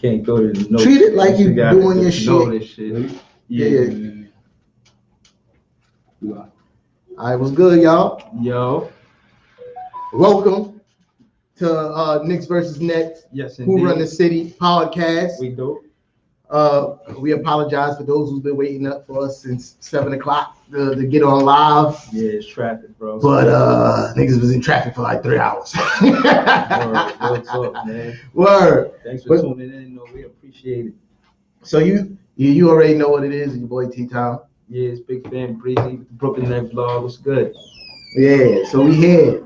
Can't go to the no. Treat it like you gotta doing your know shit. this shit. Yeah. All right, what's good, y'all? Yo. Welcome to Knicks versus Nets. Yes, indeed. Who Run the City podcast. We do. We apologize for those who've been waiting up for us since 7 o'clock to get on live. Yeah, it's traffic, bro. But niggas was in traffic for like 3 hours. Word, real talk, man. Word. Thanks for tuning in. No, we appreciate it. So you already know what it is, your boy T-Town. Yeah, it's Big Fan Breezy, Brooklyn Net Vlog. What's good? Yeah, so we here.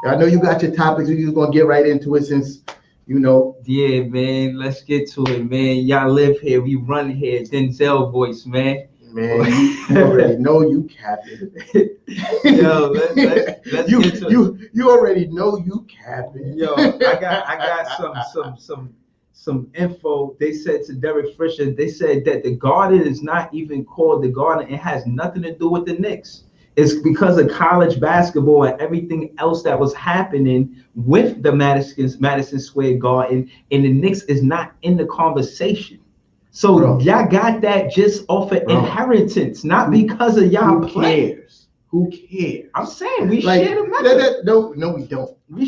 I know you got your topics. We're just gonna get right into it since you know. Yeah, man. Let's get to it, man. Y'all live here. We run here. Denzel voice, man. Man, you already know you capping. Yo, let's get to it. You already know you capping. Yo, I got some info. They said to Derek Fisher, they said that the Garden is not even called the Garden. It has nothing to do with the Knicks. It's because of college basketball and everything else that was happening with the Madison Square Garden, and the Knicks is not in the conversation. So y'all got that just off of inheritance, not because of y'all players. Who cares? I'm saying we share the method. No, we don't. We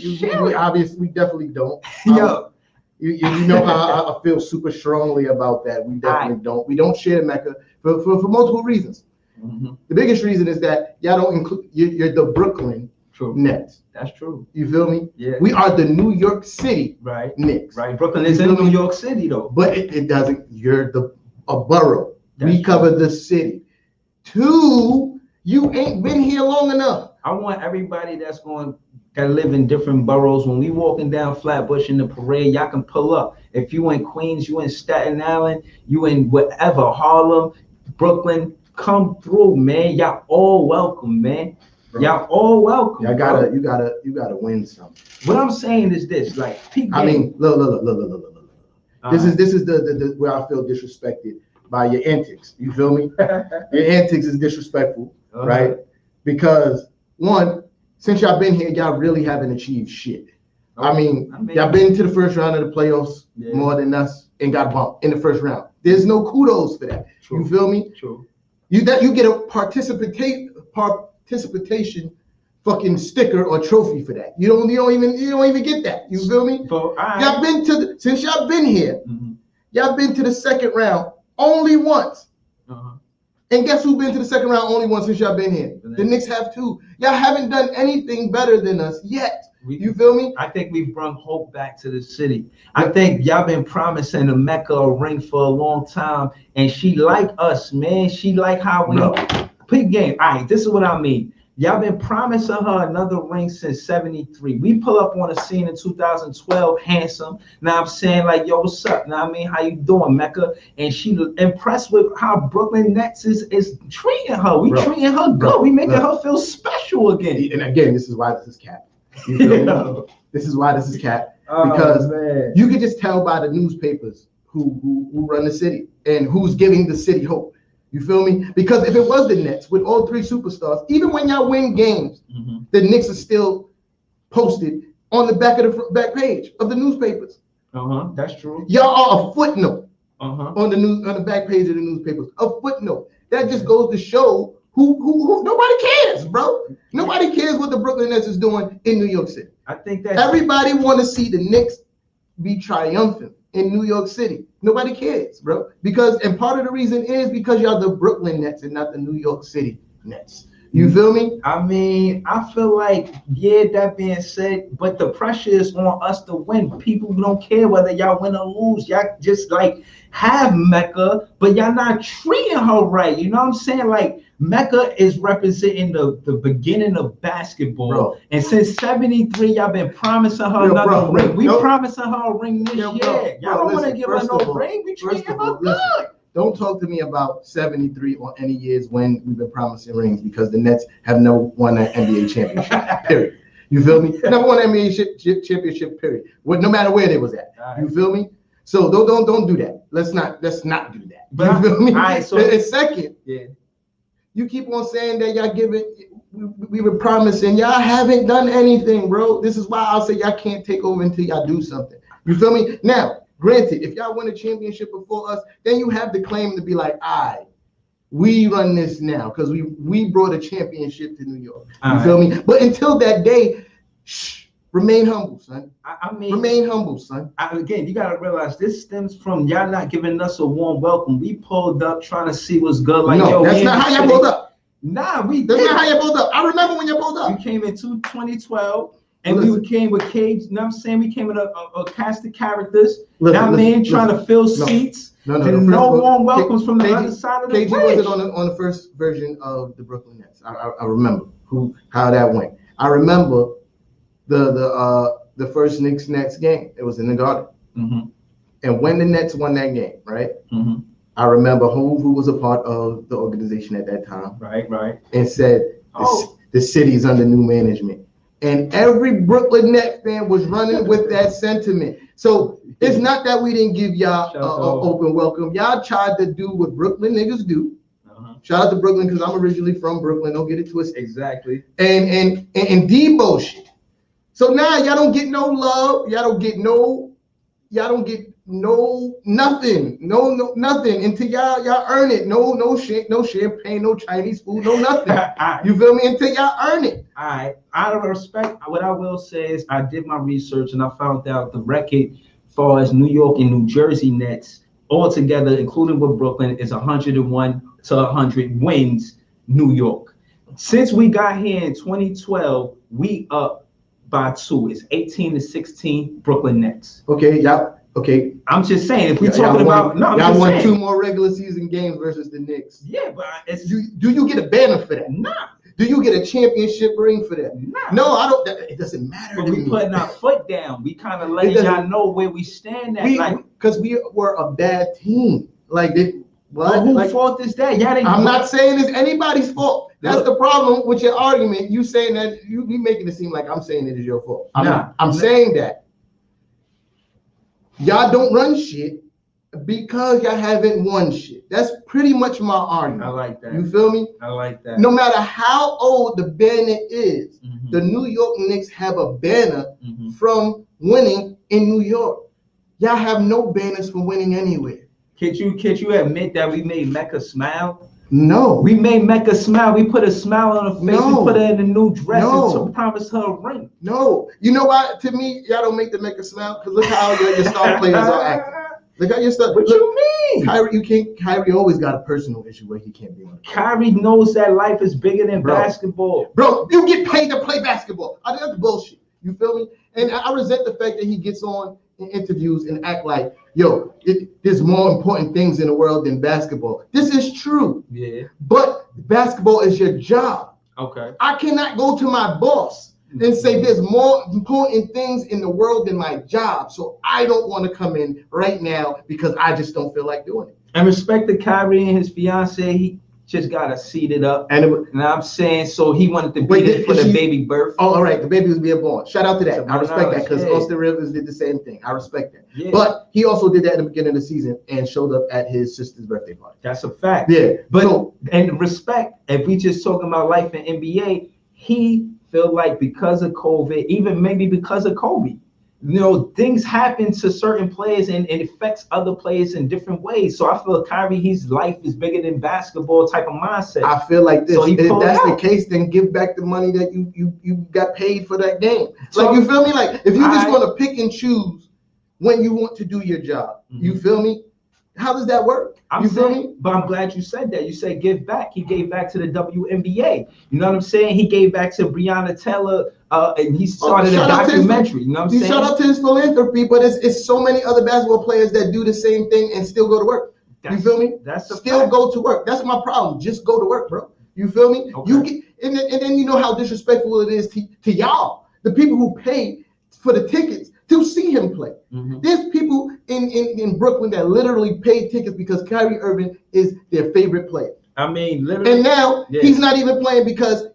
definitely don't. Yo. You know how I feel super strongly about that. We definitely don't. We don't share Mecca for multiple reasons. Mm-hmm. The biggest reason is that y'all don't include. You're the Brooklyn Nets. That's true. You feel me? Yeah. We are the New York City Knicks. Right. Brooklyn is in New York City though. But it doesn't. You're a borough. We cover the city. Two, you ain't been here long enough. I want everybody that live in different boroughs. When we walking down Flatbush in the parade, y'all can pull up. If you in Queens, you in Staten Island, you in whatever, Harlem, Brooklyn, come through, man. Y'all all welcome, man. Bro. Y'all all welcome. You gotta win something. What I'm saying is this, like, I mean, look. This is the where I feel disrespected by your antics. You feel me? Your antics is disrespectful, right? Because one, since y'all been here, y'all really haven't achieved shit. I mean, y'all been to the first round of the playoffs more than us and got bumped in the first round. There's no kudos for that. True. You feel me? True. You get a participation fucking sticker or trophy for that. You don't even get that. You feel me? Y'all been since y'all been here, y'all been to the second round only once. And guess who been to the second round only once since y'all been here? The Knicks have too. Y'all haven't done anything better than us yet. You feel me? I think we've brought hope back to the city. I think y'all been promising the Mecca a ring for a long time, and she like us, man. She like how we play game. All right, this is what I mean. Y'all been promising her another ring since '73. We pull up on a scene in 2012, handsome. Now I'm saying like, yo, what's up? Now I mean, how you doing, Mecca? And she impressed with how Brooklyn Nets is treating her. We treating her good. We making her feel special again. And again, this is why this is cap. You feel me? This is why this is cap. Because you can just tell by the newspapers who run the city and who's giving the city hope. You feel me? Because if it was the Nets with all three superstars, even when y'all win games, the Knicks are still posted on the back of the back page of the newspapers. That's true. Y'all are a footnote on the back page of the newspapers. A footnote. That just goes to show who nobody cares, bro. Nobody cares what the Brooklyn Nets is doing in New York City. I think that everybody want to see the Knicks be triumphant in New York City. Nobody cares, bro. And part of the reason is because y'all the Brooklyn Nets and not the New York City Nets. You feel me? I mean, I feel like, that being said, but the pressure is on us to win. People don't care whether y'all win or lose. Y'all just like have Mecca, but y'all not treating her right. You know what I'm saying? Like, Mecca is representing the beginning of basketball. Bro. And since '73, y'all been promising her another ring. We promising her a ring this year. Y'all don't want to give her no ring. We treating her good. Don't talk to me about 73 or any years when we've been promising rings, because the Nets have never won an NBA championship, period. You feel me? Never won an NBA championship, period. No matter where they was at. You feel me? So don't do that. Let's not do that. You feel me? All right, so and second, you keep on saying that y'all giving. we were promising. Y'all haven't done anything, bro. This is why I'll say y'all can't take over until y'all do something. You feel me? Now, granted, if y'all win a championship before us, then you have the claim to be like, we run this now because we brought a championship to New York. You feel me? But until that day, remain humble, son. I mean, remain humble, son. Again, you gotta realize this stems from y'all not giving us a warm welcome. We pulled up trying to see what's good. Like, no, that's not how y'all pulled up. Nah, that's not how y'all pulled up. I remember when y'all pulled up. We came in 2012. And we came with Cage, you know what I'm saying? We came with a cast of characters. Trying to fill seats. No warm welcomes from the other side of the bridge. KG wasn't on the first version of the Brooklyn Nets. I remember how that went. I remember the first Knicks Nets game. It was in the Garden. Mm-hmm. And when the Nets won that game, right? Mm-hmm. I remember who was a part of the organization at that time. Right. And said the city's under new management. And every Brooklyn Nets fan was running with that sentiment. So it's not that we didn't give y'all an open welcome. Y'all tried to do what Brooklyn niggas do. Shout out to Brooklyn because I'm originally from Brooklyn. Don't get it twisted. Exactly. And Debo shit. So now y'all don't get no love. Y'all don't get nothing until y'all earn it. No champagne, no Chinese food, no nothing. You feel me? Until y'all earn it. All right. Out of respect, what I will say is I did my research and I found out the record as far as New York and New Jersey Nets altogether, including with Brooklyn, is 101 to 100 wins. New York. Since we got here in 2012, we up by 2. It's 18 to 16 Brooklyn Nets. Okay, y'all. Okay, I'm just saying, if we're talking about y'all won 2 more regular season games versus the Knicks. Yeah, but do you get a banner for that? Nah. Do you get a championship ring for that? Nah. No, I don't. It doesn't matter. But we putting our foot down. We kind of letting y'all know where we stand at. Because we were a bad team. Like, whose fault is that? I'm not saying it's anybody's fault. That's the problem with your argument. You saying that you making it seem like I'm saying it is your fault. I'm saying that y'all don't run shit because y'all haven't won shit. That's pretty much my argument. I like that. You feel me? I like that. No matter how old the banner is, the New York Knicks have a banner from winning in New York. Y'all have no banners from winning anywhere. Can't you admit that we made Mecca smile? No. We made Mecca smile. We put a smile on her face. No. We put her in a new dress and promised her a ring. No. You know why? To me, y'all don't make the Mecca smile because look how your star players are acting. Look how your star. What you mean? Kyrie always got a personal issue where he can't be on. Kyrie knows that life is bigger than basketball. Bro, you get paid to play basketball. That's bullshit. You feel me? And I resent the fact that he gets on in interviews and act like, there's more important things in the world than basketball. This is true. Yeah. But basketball is your job. Okay. I cannot go to my boss and say there's more important things in the world than my job. So I don't want to come in right now because I just don't feel like doing it. And respect to Kyrie and his fiance, he just got to seat it up. And I'm saying, so he wanted to be there for the baby birth. Oh, all right. The baby was being born. Shout out to that. I respect that because Austin Rivers did the same thing. I respect that. Yeah. But he also did that in the beginning of the season and showed up at his sister's birthday party. That's a fact. Yeah. But and respect, if we just talking about life in NBA, he felt like because of COVID, even maybe because of Kobe, things happen to certain players and it affects other players in different ways. So I feel Kyrie, his life is bigger than basketball type of mindset. I feel like this. So if that's the case, then give back the money that you got paid for that game. So you feel me? Like if you just want to pick and choose when you want to do your job, you feel me? How does that work? But I'm glad you said that. You said give back. He gave back to the WNBA. You know what I'm saying? He gave back to Breonna Taylor, and he started a documentary. You know what I'm saying? Shout out to his philanthropy, but it's so many other basketball players that do the same thing and still go to work. You feel me? Still go to work. That's my problem. Just go to work, bro. You feel me? Okay. You get, and then you know how disrespectful it is to y'all, the people who pay for the tickets to see him play. There's people in Brooklyn that literally paid tickets because Kyrie Irving is their favorite player. I mean, literally. And now he's not even playing because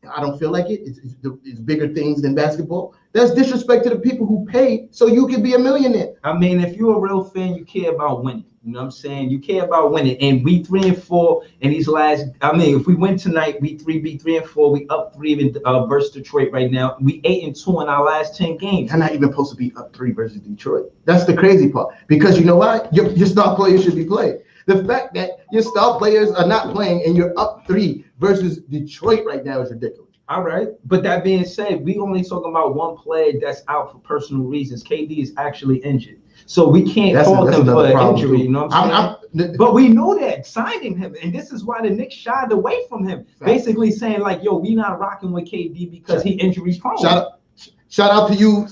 I don't feel like it. It's bigger things than basketball. That's disrespect to the people who pay so you can be a millionaire. I mean, if you're a real fan, you care about winning. You know what I'm saying? You care about winning. And we 3-4 in these last. I mean, if we win tonight, we 3-4. We up 3 versus Detroit right now. We 8-2 in our last 10 games. You're not even supposed to be up 3 versus Detroit. That's the crazy part. Because you know why? Your star players should be playing. The fact that your star players are not playing and you're up 3 versus Detroit right now is ridiculous. All right. But that being said, we only talking about one player that's out for personal reasons. KD is actually injured. So we can't fault him for an injury, you know what I'm saying? But we know that signing him, and this is why the Knicks shied away from him, basically saying like, yo, we not rocking with KD because he injuries prone. Shout out to you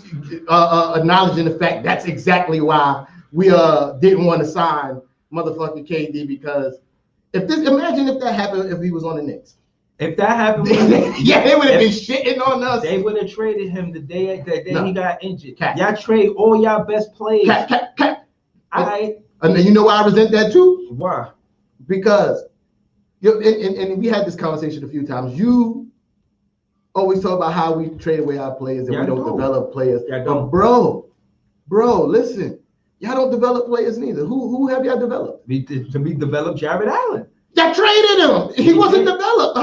acknowledging the fact that's exactly why we didn't want to sign motherfucking KD, because imagine if that happened if he was on the Knicks. If that happened, yeah, they would have been shitting on us. They would have traded him the day he got injured. Y'all trade all y'all best players. And you know why I resent that too? Why? Because and we had this conversation a few times. You always talk about how we trade away our players and we don't develop players. But bro, listen, y'all don't develop players neither. Who have y'all developed? We developed Jared Allen. Y'all traded him. He wasn't developed.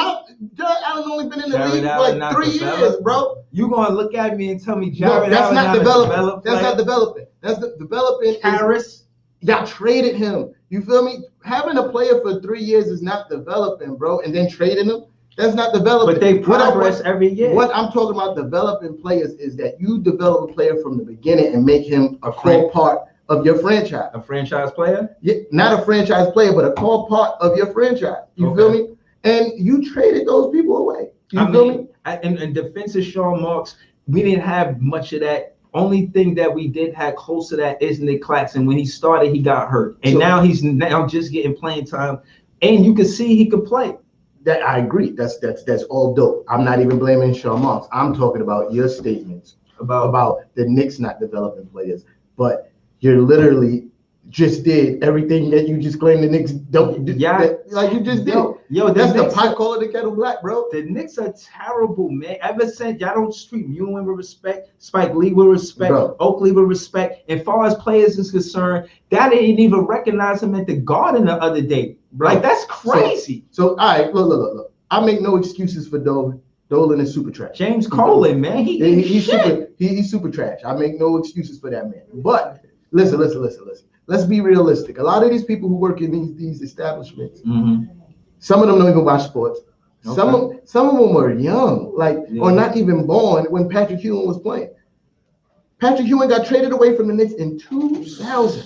Jared Allen's only been in the league for like 3 years, bro. You gonna look at me and tell me Jared Allen not developing? That's not developing. That's developing. Harris. Y'all traded him. You feel me? Having a player for 3 years is not developing, bro. And then trading him, that's not developing. But they progress every year. What I'm talking about developing players is that you develop a player from the beginning and make him a core part of your franchise. A franchise player? Yeah, not a franchise player, but a core part of your franchise. You feel me? And you traded those people away. You feel me? In defense of Sean Marks, we didn't have much of that. Only thing that we did have close to that is Nick Claxton. When he started, he got hurt. And now he's just getting playing time. And you can see he can play. That I agree. That's all dope. I'm not even blaming Sean Marks. I'm talking about your statements about the Knicks not developing players. But you're literally just did everything that you just claimed the Knicks don't do. Yeah, like you just did. Yo, that's the pot calling the kettle black, bro. The Knicks are terrible, man. Ever since y'all don't treat Ewing with respect, Spike Lee with respect, bro. Oakley with respect. As far as players is concerned, that didn't even recognize him at the Garden the other day. Bro. Like that's crazy. So all right, look. I make no excuses for Dolan. Dolan is super trash. James Colin, man, he's super trash. I make no excuses for that man. But listen. Let's be realistic. A lot of these people who work in these establishments, some of them don't even watch sports. Okay. Some of them are young, or not even born when Patrick Ewing was playing. Patrick Ewing got traded away from the Knicks in 2000.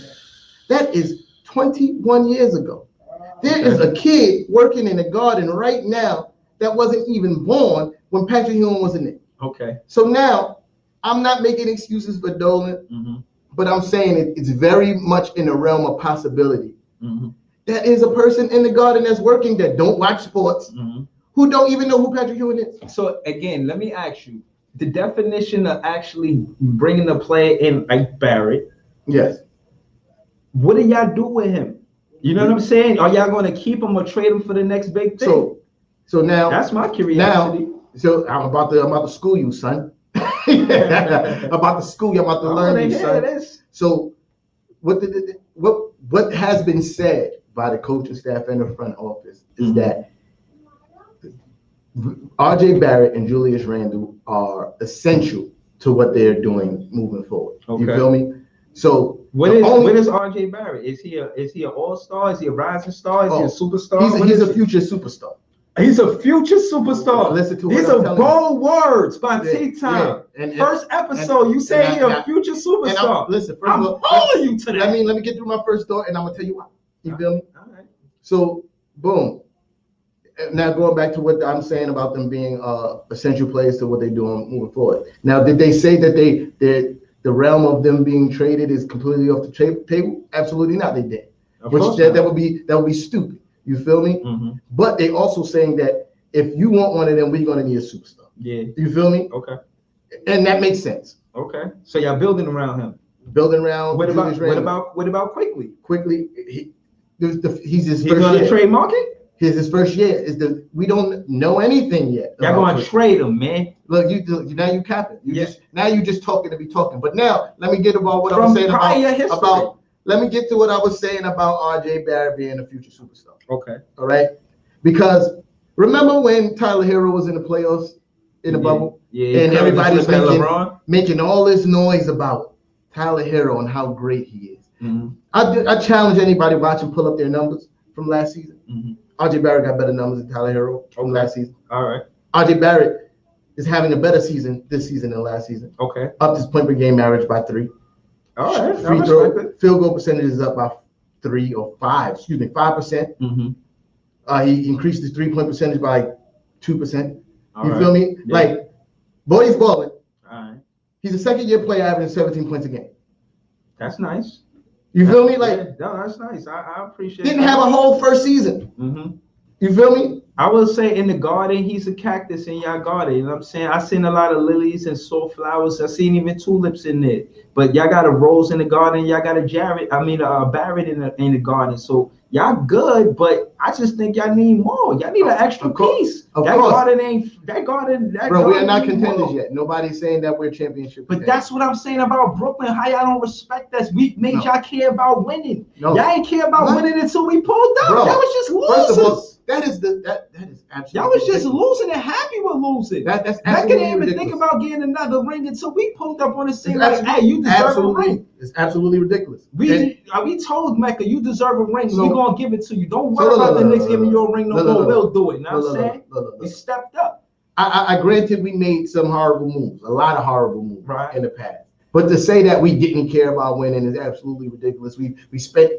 That is 21 years ago. There is a kid working in the Garden right now that wasn't even born when Patrick Ewing was a Knick. Okay. So now I'm not making excuses for Dolan. But I'm saying it's very much in the realm of possibility. That is a person in the Garden that's working that don't watch sports, who don't even know who Patrick Ewing is. So again, let me ask you, the definition of actually bringing a player in like Barrett. Yes. What do y'all do with him? You know what I'm saying? Are y'all going to keep him or trade him for the next big thing? So now that's my curiosity. So I'm about to school you, son. About to school you, I'm about to learn you, son. So what has been said by the coaching staff and the front office is that RJ Barrett and Julius Randle are essential to what they're doing moving forward. Okay. You feel me? So what is RJ Barrett? Is he an all-star? Is he a rising star? Is he a superstar? He's a future superstar. He's a future superstar. Listen to these are bold words by T-Time. First episode, you say he's a future superstar. Listen, I'm holding you to that. Let me get through my first thought, and I'm gonna tell you why. You feel me? All right. So, boom. Now going back to what I'm saying about them being essential players to what they're doing moving forward. Now, did they say that the realm of them being traded is completely off the table? Absolutely not. They did. That would be stupid. You feel me? But they also saying that if you want one of them, we're gonna need a superstar. Yeah. You feel me? Okay. And that makes sense. Okay. So y'all building around him. Building around. What about Quickly? Quickly, he's his first year. Trade market? his first year is we don't know anything yet. Y'all gonna trade him, man. Look, now you capping. You just talking to be talking. But now let me get about what I was saying about. Let me get to what I was saying about RJ Barrett being a future superstar. Okay. All right. Because remember when Tyler Hero was in the playoffs in the bubble? Yeah. And everybody was making all this noise about Tyler Hero and how great he is. Mm-hmm. I challenge anybody watching pull up their numbers from last season. Mm-hmm. RJ Barrett got better numbers than Tyler Hero from last season. All right. RJ Barrett is having a better season this season than last season. Okay. Up his point per game average by 3. All right. Free throw, field goal percentage is up by 5%. Mm-hmm. He increased his 3-point percentage by 2%. You feel me? Yeah. Like, boy's balling. All right. He's a second-year player averaging 17 points a game. That's nice. You feel me? Like, no, that's nice. I appreciate. Didn't have a whole first season. Mm-hmm. You feel me? I will say in the garden, he's a cactus in y'all garden. You know what I'm saying? I seen a lot of lilies and soft flowers. I seen even tulips in there. But y'all got a rose in the garden. Y'all got a Barrett in the garden. So y'all good, but I just think y'all need more. Y'all need an extra piece. Bro, we are not contenders yet. Nobody's saying that we're championship. But that's what I'm saying about Brooklyn. How y'all don't respect us? We made y'all care about winning. Y'all ain't care about winning until we pulled up. Y'all was just losers. First of all, that is absolutely. Y'all was just losing and happy with losing. That's I couldn't even think about getting another ring until we pulled up on the scene. Like, hey, you deserve a ring. It's absolutely ridiculous. We told Mecca, you deserve a ring. So, we're gonna give it to you. Don't worry about the Knicks giving you a ring no more. We'll do it. You know what I'm saying? We stepped up. I granted we made some horrible moves, a lot of horrible moves in the past. But to say that we didn't care about winning is absolutely ridiculous. We spent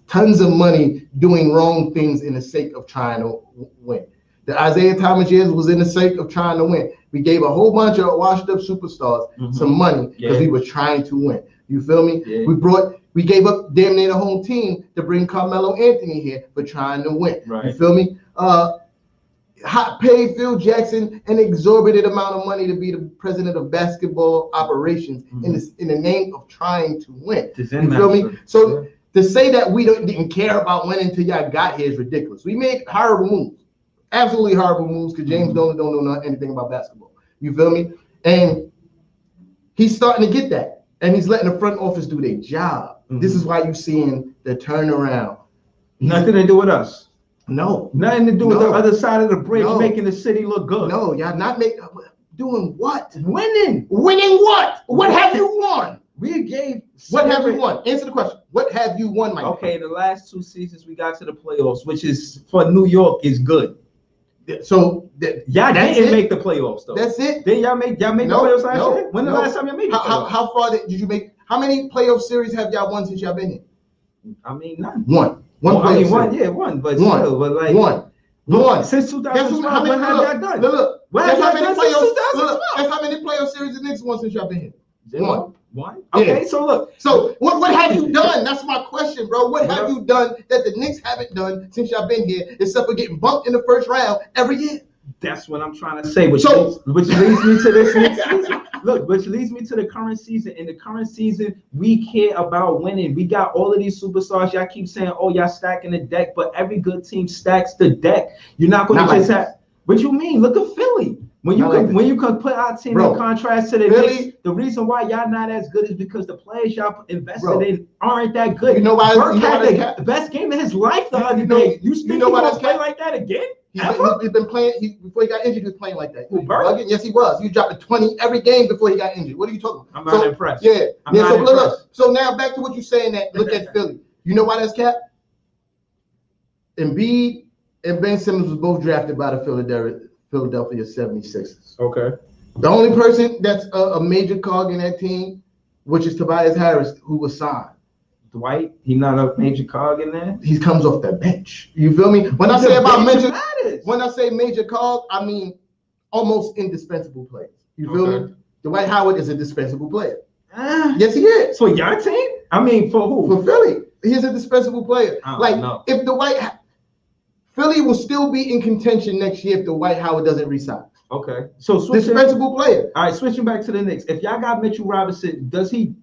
tons of money doing wrong things in the sake of trying to win. The Isaiah Thomas years was in the sake of trying to win. We gave a whole bunch of washed up superstars some money because we were trying to win. You feel me? Yeah. We gave up damn near the home team to bring Carmelo Anthony here for trying to win. Right. You feel me? Paid Phil Jackson an exorbitant amount of money to be the president of basketball operations in the name of trying to win. You feel me? So to say that we didn't care about winning until y'all got here is ridiculous. We made horrible moves, absolutely horrible moves, because James don't know anything about basketball. You feel me? And he's starting to get that, and he's letting the front office do their job. This is why you're seeing the turnaround. Nothing to do with us. No. Nothing to do with the other side of the bridge making the city look good. No, y'all not doing what? Winning. Winning what? What have you won? We gave. What have you won? Answer the question. What have you won, Mike? Okay, the last 2 seasons we got to the playoffs, which is for New York is good. So y'all didn't make the playoffs though. That's it. Then y'all make the playoffs last year? When the last time y'all made the playoffs? How far did you make? How many playoff series have y'all won since y'all been here? I mean, none. One. One, but still, but like one. Since 2012, what have y'all done? Look. That's how many playoff series the Knicks won since y'all been here? One. Okay, so look. So what have you done? That's my question, bro. What have you done that the Knicks haven't done since y'all been here, except for getting bumped in the first round every year? That's what I'm trying to say. Which leads me to this next season. Look, which leads me to the current season. In the current season, we care about winning. We got all of these superstars. Y'all keep saying, "Oh, y'all stacking the deck," but every good team stacks the deck. You're not going to just have. What you mean? Look at Philly. When you can put our team in contrast to the Knicks, the reason why y'all not as good is because the players y'all invested in aren't that good. You know why? Burke had the best game of his life the other day. You think he's gonna play like that again? He's been playing. Before he got injured, he was playing like that. Burke? Yes, he was. He was dropping 20 every game before he got injured. What are you talking about? I'm not impressed. Yeah. So now back to what you're saying. That look at Philly. You know why that's cap? Embiid and Ben Simmons was both drafted by the Philadelphia 76ers. Okay. The only person that's a major cog in that team, which is Tobias Harris, who was signed. Dwight, he's not a major cog in there. He comes off the bench. You feel me? When I say major cog, I mean almost indispensable players. You feel me? Dwight Howard is a dispensable player. Yes, he is. For your team? I mean, for who? For Philly. He's a dispensable player. If Philly will still be in contention next year if Dwight Howard doesn't resign. Okay. So dispensable player. All right, switching back to the Knicks. If y'all got Mitchell Robinson, does he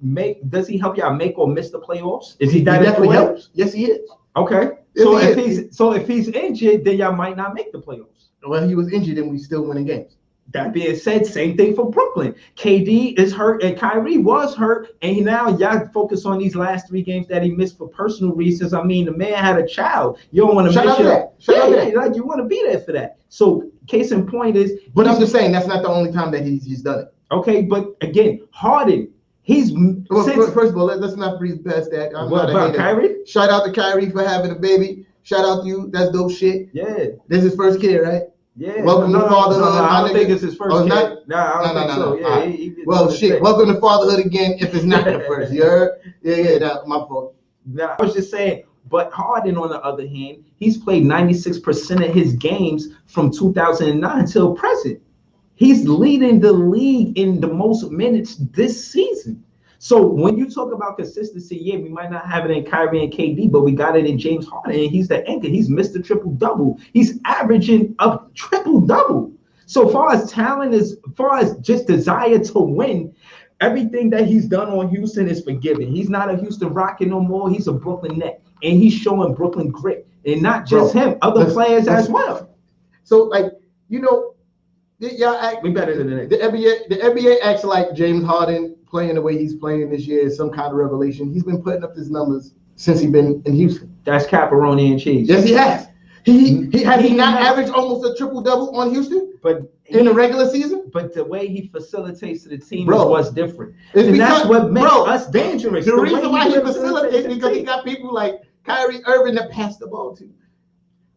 help y'all make or miss the playoffs? Is he that definitely helps? Yes, he is. Okay. So if he's injured, then y'all might not make the playoffs. Well, he was injured and we still winning games. That being said, same thing for Brooklyn. KD is hurt and Kyrie was hurt, and now y'all focus on these last 3 games that he missed for personal reasons. I mean, the man had a child. You don't want to miss that. Like you want to be there for that. So, case in point is. But I'm just saying that's not the only time that he's done it. Okay, but again, Harden. First of all, let's not breeze past that. About Kyrie? Shout out to Kyrie for having a baby. Shout out to you. That's dope shit. Yeah. This is his first kid, right? Yeah. Welcome to fatherhood. I don't think it's his first kid. I don't think so. Yeah. Well, shit. Welcome to fatherhood again. If it's not the first, you heard? Yeah. That's my fault. Nah, I was just saying. But Harden, on the other hand, he's played 96% of his games from 2009 till present. He's leading the league in the most minutes this season. So when you talk about consistency, yeah, we might not have it in Kyrie and KD, but we got it in James Harden, and he's the anchor. He's Mr. Triple-Double. He's averaging a triple-double. So far as talent, as far as just desire to win, everything that he's done on Houston is forgiven. He's not a Houston Rocket no more. He's a Brooklyn Net, and he's showing Brooklyn grit. And not just him, other players as well. So, like, you know, y'all act. We better than that. The NBA acts like James Harden playing the way he's playing this year is some kind of revelation. He's been putting up his numbers since he's been in Houston. That's pepperoni and cheese. Yes, he has. He not averaged almost a triple-double on Houston, but in the regular season. But the way he facilitates to the team is what's different. And that's what makes us dangerous. The reason why he facilitates because he got people like Kyrie Irving to pass the ball to.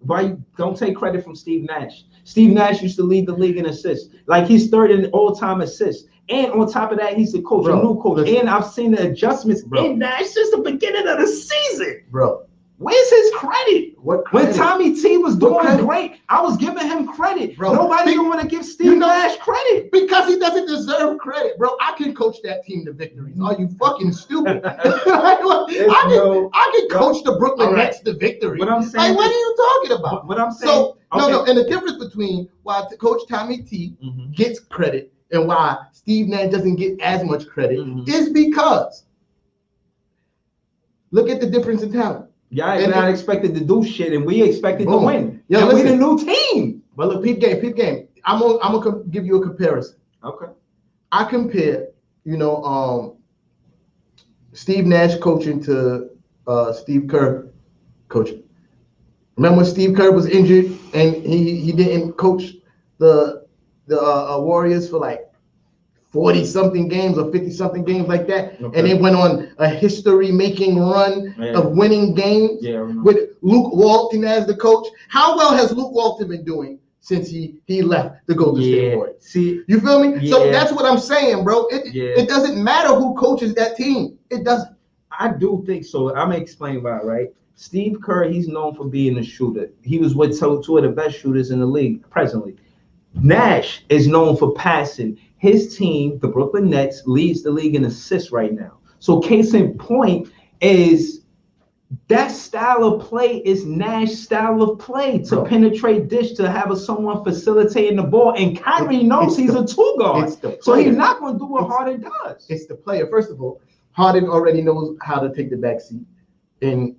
Why you don't take credit from Steve Nash? Steve Nash used to lead the league in assists. Like he's third in all-time assists. And on top of that, he's the coach, a new coach. And I've seen the adjustments in Nash since the beginning of the season. Bro. Where's his credit? What credit? When Tommy T was doing great, I was giving him credit. Bro, nobody don't want to give Steve Nash credit. Because he doesn't deserve credit, bro. I can coach that team to victories. Are you fucking stupid? I can coach the Brooklyn Nets to victory. What I'm saying, like, what are you talking about? What I'm saying. So, no. And the difference between why Coach Tommy T gets credit and why Steve Nash doesn't get as much credit is because look at the difference in talent. Y'all not expected to do shit, and we expected to win. Yeah, we the new team. But look, peep game. I'm gonna give you a comparison. Okay. I compare, Steve Nash coaching to Steve Kerr coaching. Remember when Steve Kerr was injured and he didn't coach the Warriors for like 40-something games or 50-something games like that, and they went on a history-making run of winning games with Luke Walton as the coach. How well has Luke Walton been doing since he left the Golden State Warriors? See, you feel me? So that's what I'm saying, bro. It doesn't matter who coaches that team. It doesn't. I do think so. I'm gonna explain why, right? Steve Kerr, he's known for being a shooter. He was with two of the best shooters in the league presently. Nash is known for passing. His team, the Brooklyn Nets, leads the league in assists right now. So case in point is that style of play is Nash's style of play to penetrate dish, to have someone facilitating the ball. And Kyrie knows he's a two guard. So he's not going to do what Harden does. It's the player. First of all, Harden already knows how to take the backseat in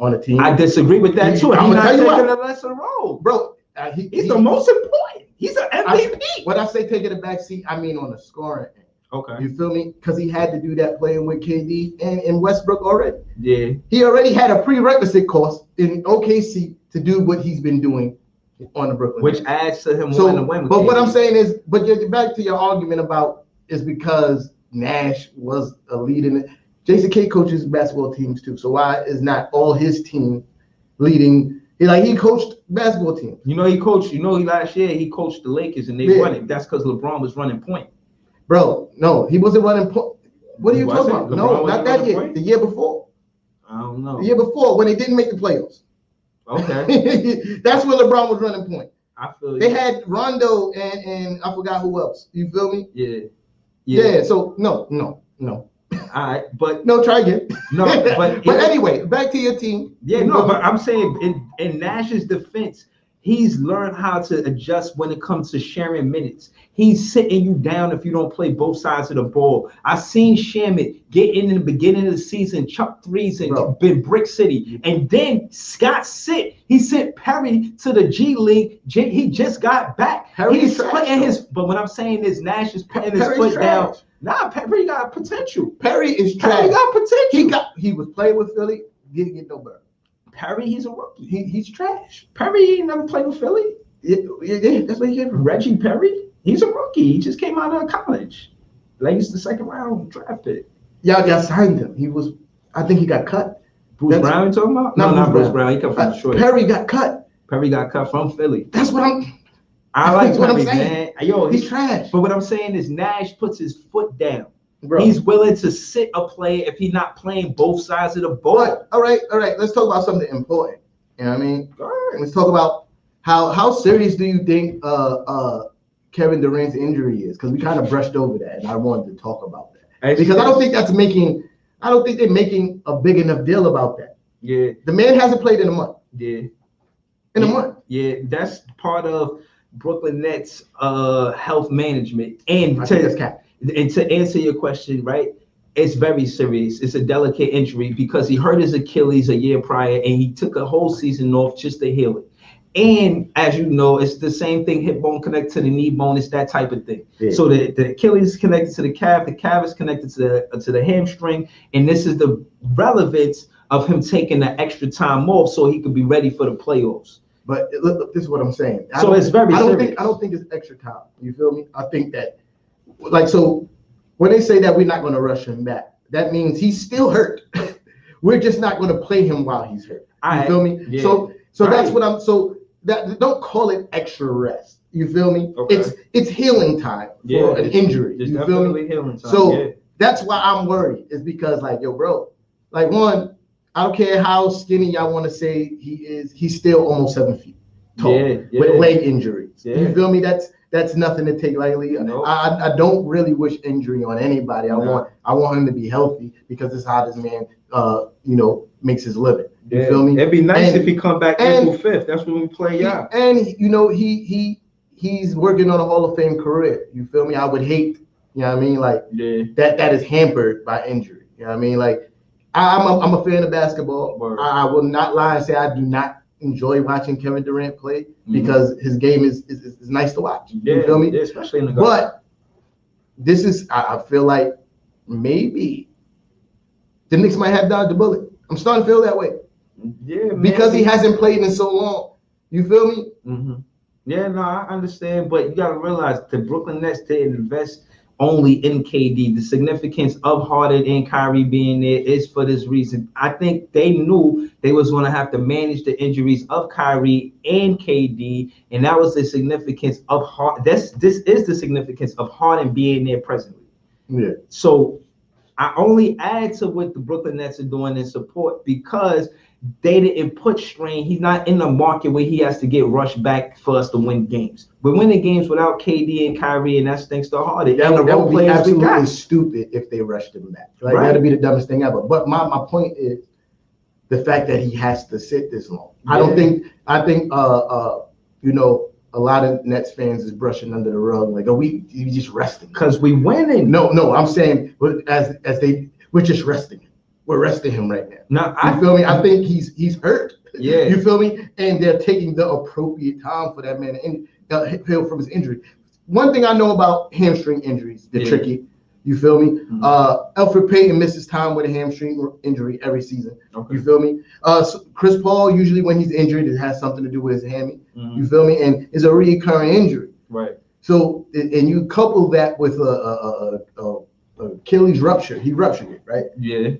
on a team. I disagree with that too. I'm He's not taking a lesser role. Bro, he's the most important. He's an MVP. When I say taking the back seat, I mean on the scoring end. Okay. You feel me? Because he had to do that playing with KD and Westbrook already. Yeah. He already had a prerequisite course in OKC to do what he's been doing on the Brooklyn Nets. Which adds to him wanting to win with KD. What I'm saying is, but you're back to your argument about is because Nash was a lead in it. Jason Kidd coaches basketball teams too. So why is not all his team leading? He coached basketball teams. Last year he coached the Lakers and they won it. That's because LeBron was running point. Bro, no, he wasn't running point. What are you talking about? No, not that year. The year before. I don't know. The year before when they didn't make the playoffs. Okay. That's when LeBron was running point. I feel they had Rondo and I forgot who else. You feel me? Yeah. So no. All right, but no, try again. No, but anyway, back to your team. Yeah, no, but I'm saying in Nash's defense, He's learned how to adjust when it comes to sharing minutes. He's sitting you down if you don't play both sides of the ball. I seen Shamit get in the beginning of the season, chuck threes and been Brick City. And then Scott he sent Perry to the G League. He just got back. He's putting but what I'm saying is Nash is putting his foot down. Nah, Perry got potential. Perry is trash. Perry got potential. He was playing with Philly, didn't get no better. Perry, he's a rookie. He's trash. Perry ain't never played with Philly. Yeah, that's what he came from. Reggie Perry, he's a rookie. He just came out of college. Latest the second round draft pick. Y'all signed him. I think he got cut. Bruce Brown, you talking about? No, not Bruce Brown. He cut from Detroit. Perry got cut. Perry got cut from Philly. That's what I like Perry, man. Yo, he's trash. But what I'm saying is Nash puts his foot down. Bro. He's willing to sit a player if he's not playing both sides of the ball. But, all right. Let's talk about something important. You know what I mean? Let's talk about how serious do you think Kevin Durant's injury is? Because we kind of brushed over that, and I wanted to talk about that because I don't think they're making a big enough deal about that. Yeah, the man hasn't played in a month. Yeah, a month. Yeah, that's part of Brooklyn Nets health management. And to answer your question, right? It's very serious. It's a delicate injury because he hurt his Achilles a year prior and he took a whole season off just to heal it. And as you know, it's the same thing, hip bone connected to the knee bone, it's that type of thing. Yeah. So the Achilles is connected to the calf is connected to the hamstring, and this is the relevance of him taking the extra time off so he could be ready for the playoffs. But look, this is what I'm saying. It's very serious. I don't think it's extra time. You feel me? I think that, so when they say that we're not going to rush him back, that means he's still hurt. We're just not going to play him while he's hurt. You feel me? Yeah. So that's what don't call it extra rest. You feel me? Okay. It's healing time for an injury. You feel me? Healing time. So that's why I'm worried. Is because bro, one, I don't care how skinny y'all want to say he is, he's still almost 7 feet tall with leg injuries. Yeah. You feel me? That's nothing to take lightly. Nope. I don't really wish injury on anybody. I want him to be healthy because it's how this man makes his living. You feel me? It'd be nice if he come back April 5th. That's when we play out. And he's working on a Hall of Fame career. You feel me? I would hate, that is hampered by injury. You know what I mean? I'm a fan of basketball. I will not lie and say I do not enjoy watching Kevin Durant play because his game is nice to watch. You feel me? Yeah, especially in the guard. But this is, I feel like maybe the Knicks might have dodged the bullet. I'm starting to feel that way. Yeah, man. Because he hasn't played in so long. You feel me? Mm-hmm. Yeah, no, I understand. But you got to realize the Brooklyn Nets didn't invest only in KD. The significance of Harden and Kyrie being there is for this reason. I think they knew they was going to have to manage the injuries of Kyrie and KD, and that was the significance of Harden. This is the significance of Harden being there presently. Yeah. So I only add to what the Brooklyn Nets are doing in support because they didn't put strain. He's not in the market where he has to get rushed back for us to win games. We're winning games without KD and Kyrie, and that's thanks to Harden. That would be absolutely stupid if they rushed him back. That'd be the dumbest thing ever. But my point is the fact that he has to sit this long. Yeah. I think a lot of Nets fans is brushing under the rug we just resting because we winning. No, I'm saying we're just resting him. We're resting him right now. No, you feel me? I think he's hurt. Yeah. You feel me? And they're taking the appropriate time for that man to heal from his injury. One thing I know about hamstring injuries, they're tricky. You feel me? Mm-hmm. Elfrid Payton misses time with a hamstring injury every season. Okay. You feel me? So Chris Paul, usually when he's injured, it has something to do with his hammy. Mm-hmm. You feel me? And it's a recurring injury. Right. So, and you couple that with a Achilles rupture. He ruptured it, right? Yeah.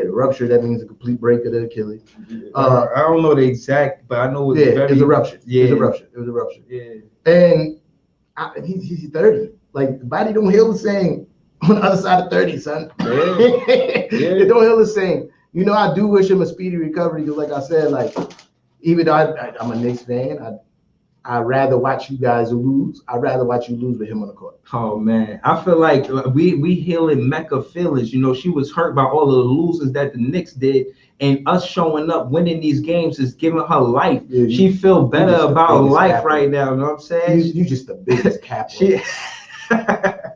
Rupture. That means a complete break of the Achilles. I don't know the exact, but I know it's a rupture. Yeah, it was a rupture. Yeah, and he's 30. The body don't heal the same on the other side of 30, son. Yeah. It don't heal the same. I do wish him a speedy recovery because, like I said, even though I'm a Knicks fan, I'd rather watch you guys lose. I'd rather watch you lose with him on the court. Oh man, I feel like we healing Mecca feelings. You know, she was hurt by all of the losers that the Knicks did, and us showing up, winning these games is giving her life. Yeah, she feel better about life capper. right now. You know what I'm saying? You just the biggest capper.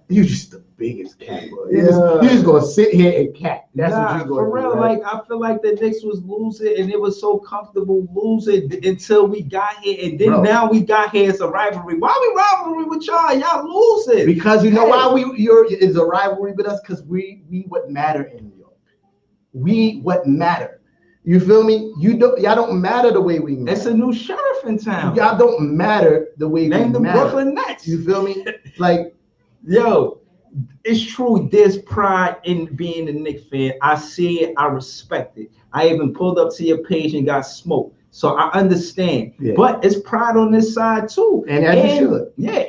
You just the biggest capper. Yeah. You just gonna sit here and cap. That's what you gonna for real. do, right? Like I feel like the Knicks was losing, and it was so comfortable losing until we got here, and then now we got here. It's a rivalry. Why we rivalry with y'all? Y'all losing because you know why it's a rivalry with us? Because we what matter in New York. We what matter. You feel me? Y'all don't matter the way we matter. It's a new sheriff in town. Y'all don't matter the way we matter. Name the Brooklyn Nets. You feel me? Like. Yo, it's true. There's pride in being a Knicks fan. I see it. I respect it. I even pulled up to your page and got smoked. So I understand. Yeah. But it's pride on this side too. And you should. Yeah.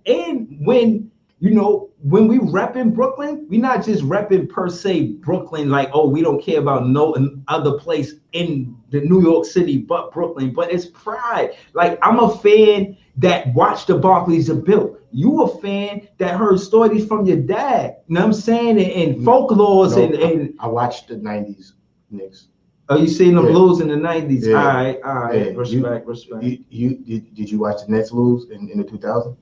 And when, you know, when we repping Brooklyn, we not just repping per se Brooklyn, like, oh, we don't care about no other place in the New York City but Brooklyn. But it's pride. Like, I'm a fan that watched the Barclays are built. You a fan that heard stories from your dad. You know what I'm saying? And folklores and I watched the 90s Knicks. Oh, you seen them lose in the 90s? Yeah. All right. Yeah. Respect. Did you watch the Nets lose in the 2000s?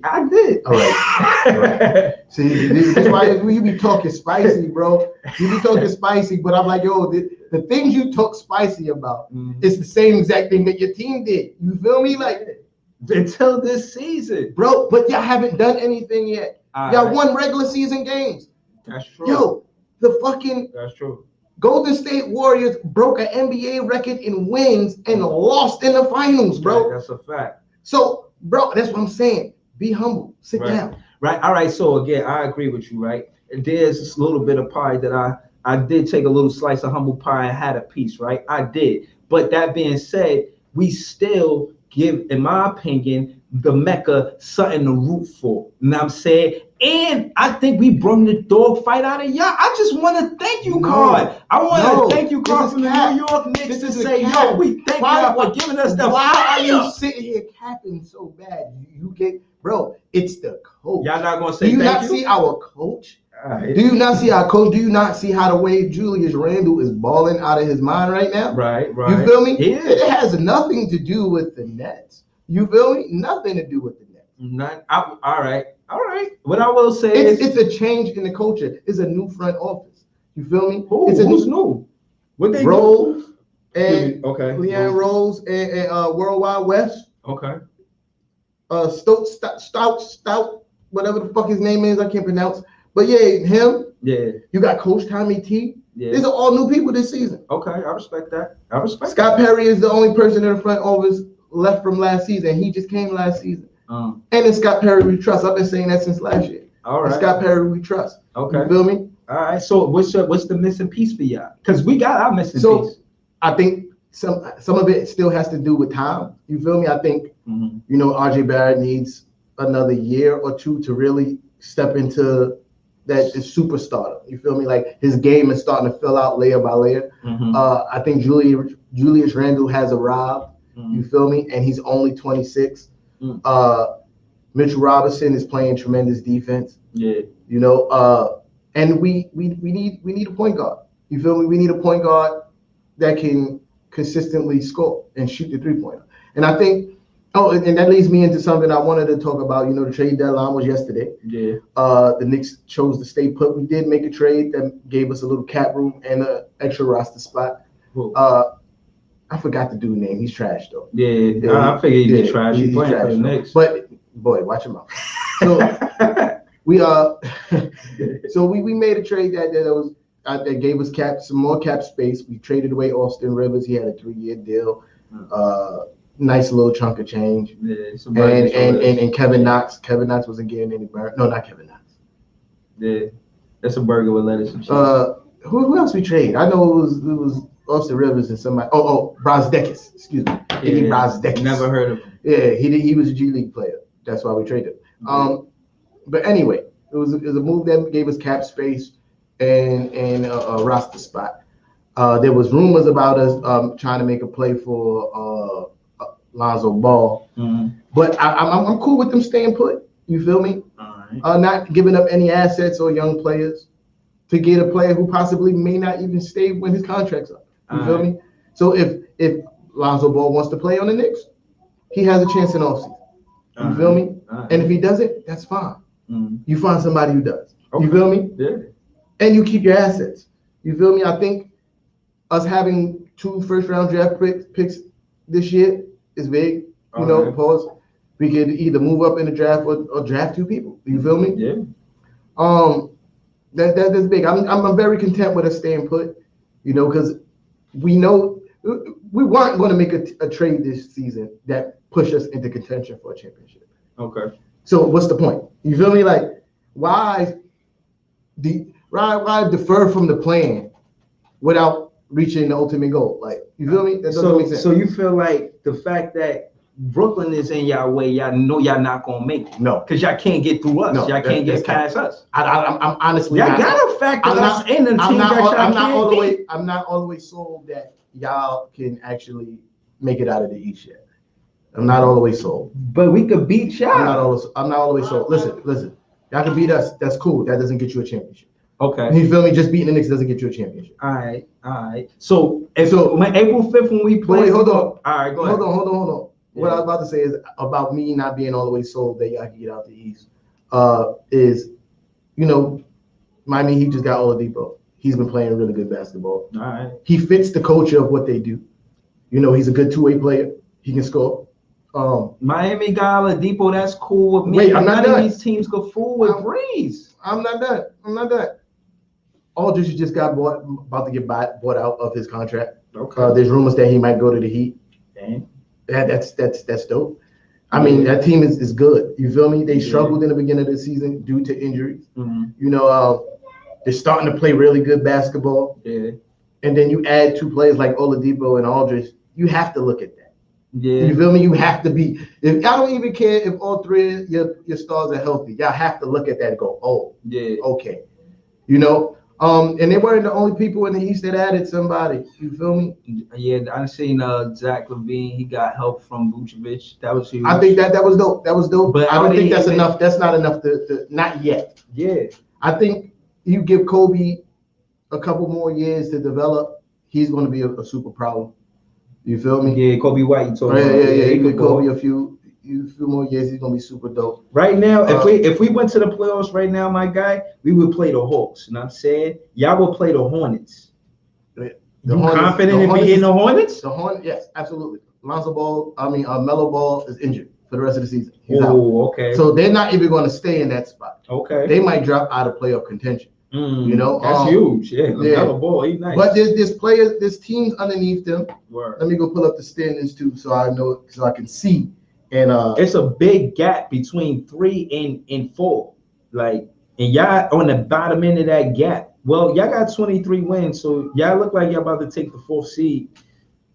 I did. All right. See, this is why you be talking spicy, bro. You be talking spicy, but I'm like, yo, the things you talk spicy about is the same exact thing that your team did. You feel me? Like, until this season, bro. But y'all haven't done anything yet. Y'all won regular season games. That's true. Yo, that's true. Golden State Warriors broke an NBA record in wins and lost in the finals, bro. That's a fact. So, bro, that's what I'm saying. Be humble. Sit down. Right. All right. So again, I agree with you. Right. There's this little bit of pie that I did take a little slice of humble pie and had a piece. Right. I did. But that being said, we still give, in my opinion, the Mecca something to root for. You know what I'm saying? And I think we brought the dog fight out of y'all. I just want to thank you, card. I want to thank you, card, from the New York Knicks to say, yo, we thank y'all for giving us the Why fire. are you sitting here capping so bad? You get, bro, it's the coach. Y'all not going to say thank you? Do you not see our coach? Do you not see our coach? Do you not see how the way Julius Randle is balling out of his mind right now? Right. You feel me? Yeah. It has nothing to do with the Nets. You feel me? Nothing to do with the Nets. All right. What I will say is it's a change in the culture. It's a new front office. You feel me? Who's new? What they Rose and Leanne Rose and Worldwide West. Okay. Stout, whatever the fuck his name is, I can't pronounce. But yeah, him. Yeah. You got Coach Tommy T. Yeah. These are all new people this season. Okay, I respect that. Scott Perry is the only person in the front office left from last season. He just came last season. And in Scott Perry we trust. I've been saying that since last year. All right. In Scott Perry we trust. Okay. You feel me? All right. So what's the missing piece for y'all? Because we got our missing piece. I think some of it still has to do with time. You feel me? I think you know, RJ Barrett needs another year or two to really step into that superstar. You feel me? Like his game is starting to fill out layer by layer. I think Julius Randle has arrived. You feel me? And he's only 26. Mitchell Robinson is playing tremendous defense. Yeah. You know, and we need a point guard. You feel me? We need a point guard that can consistently score and shoot the 3-pointer. And I think, and that leads me into something I wanted to talk about. You know, the trade deadline was yesterday. Yeah. The Knicks chose to stay put. We did make a trade that gave us a little cap room and an extra roster spot. Cool. I forgot the dude's name. He's trash though. Yeah. I figured he'd be trash. He's playing for the Knicks. But boy, watch him out. So we made a trade that gave us some more cap space. We traded away Austin Rivers. He had a 3-year deal. Nice little chunk of change. Yeah, and Kevin Knox. Kevin Knox wasn't getting any burn. No, not Kevin Knox. Yeah, that's a burger with lettuce and cheese. Who else we traded? I know it was Austin Rivers and somebody. Brazdeikis. Excuse me. Brazdeikis. Never heard of him. Yeah, he was a G League player. That's why we traded him. But anyway, it was a move that gave us cap space and a roster spot. There was rumors about us trying to make a play for Lonzo Ball. But I'm cool with them staying put. You feel me? Not giving up any assets or young players to get a player who possibly may not even stay when his contract's up. You feel me? So if Lonzo Ball wants to play on the Knicks, he has a chance in offseason. You feel me? And if he doesn't, that's fine. You find somebody who does. Okay. You feel me? Yeah. And you keep your assets. You feel me? I think us having 2 first-round draft picks this year is big. You know, pause. We could either move up in the draft or draft 2 people. You feel me? Yeah. That's big. I'm very content with us staying put. You know, because we know we weren't going to make a trade this season that push us into contention for a championship. Okay. So what's the point? You feel me? Like, why defer from the plan without reaching the ultimate goal? Like, you feel me? That doesn't make sense. So you feel like the fact that Brooklyn is in y'all way, y'all know y'all not gonna make it. No, because y'all can't get through us. Y'all can't get past us. I'm honestly, y'all gotta factor us in the team I'm not all the way sold that y'all can actually make it out of the East yet. I'm not all the way sold. But we could beat y'all. I'm not all the way sold. Listen. Y'all can beat us. That's cool. That doesn't get you a championship. Okay. You feel me? Just beating the Knicks doesn't get you a championship. All right. So when April 5th when we play. Wait, hold on. All right, go ahead. Hold on. Yeah. What I was about to say is about me not being all the way sold that y'all can get out the East. Is, you know, Miami Heat just got Oladipo. He's been playing really good basketball. All right. He fits the culture of what they do. You know, he's a good two-way player. He can score. Miami got Oladipo. That's cool with me. Wait, I'm not done. None of these teams go fool with Breeze. I'm not done. Aldridge just got about to get bought out of his contract. Okay. There's rumors that he might go to the Heat. Dang. That's dope. I mean, that team is good. You feel me? They struggled in the beginning of the season due to injuries. You know, they're starting to play really good basketball. Yeah. And then you add 2 players like Oladipo and Aldridge. You have to look at that. Yeah. You feel me? You have to be. I don't even care if all 3 of your stars are healthy. Y'all have to look at that and go, oh, yeah, okay. You know, and they weren't the only people in the East that added somebody. You feel me? Yeah, I seen Zach LaVine. He got help from Vucevic. That was huge. I think that was dope. But I don't think that's enough. That's not enough to not yet. Yeah. I think you give Kobe a couple more years to develop, he's going to be a super problem. You feel me? Yeah, Kobe White. You told me. Yeah. He could Kobe a few more years. He's gonna be super dope. Right now, if we went to the playoffs right now, my guy, we would play the Hawks. You know what I'm saying? Y'all will play the Hornets. You confident in being the Hornets? The Hornets, yes, absolutely. Melo Ball is injured for the rest of the season. Okay. So they're not even going to stay in that spot. Okay. They might drop out of playoff contention. You know, that's huge. Yeah. Melo Ball, he's nice. But there's teams underneath them. Word. Let me go pull up the standings too, so I can see. And it's a big gap between 3 and 4. Like, and y'all on the bottom end of that gap. Well, y'all got 23 wins, so y'all look like y'all about to take the 4th seed.